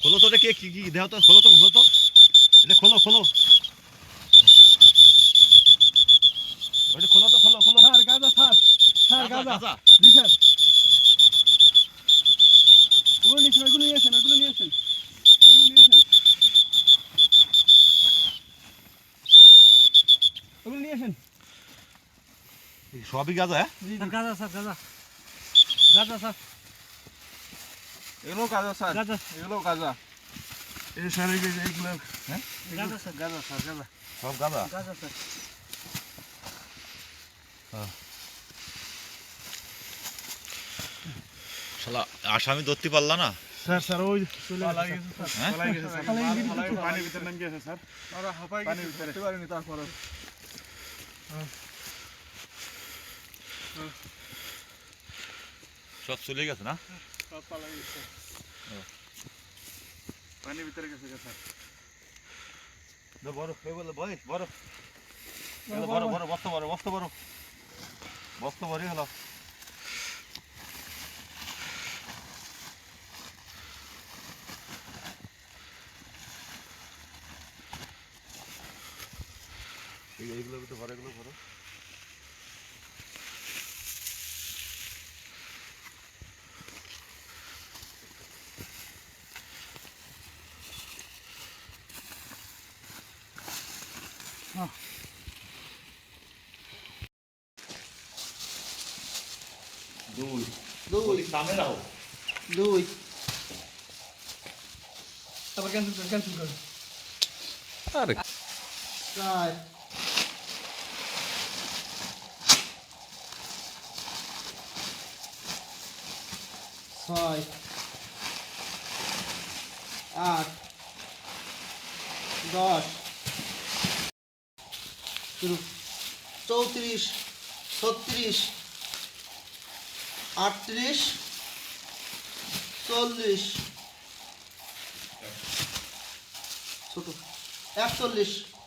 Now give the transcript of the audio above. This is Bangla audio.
খোলো তো কে কি দেহ তো খোলো তো এটা খোলো ওটা খোলো স্যার গাজা স্যার গাজা জি স্যার ওগুলো নিয়ে আসেন ওগুলো নিয়ে আসেন সবই গাজা। হ্যাঁ জি গাজা স্যার এগুলো গাজা স্যার এগুলো গাজা এই স্যার এইগুলো। হ্যাঁ গাজা স্যার সব গাজা স্যার শালা আসামি ধরতে পারলা না স্যার ওই চলে গেছে পানির ভিতরে নামিয়ে গেছে স্যার ওরা হাঁপাই গেছে ধরতে পারেনি তারপরে সব চলে গেছে না সব পালাই গেছে পানির ভিতরে গেছে স্যার বড় হয়ে বলে বড় বস্তা বড় হলো এইগুলো তো বড় এগুলো বড় দুই সামনে রাখো দুই তারপর ক্যান্সেল কর আরে চার ছয় আট 10 34 36 38 40 ছোট 41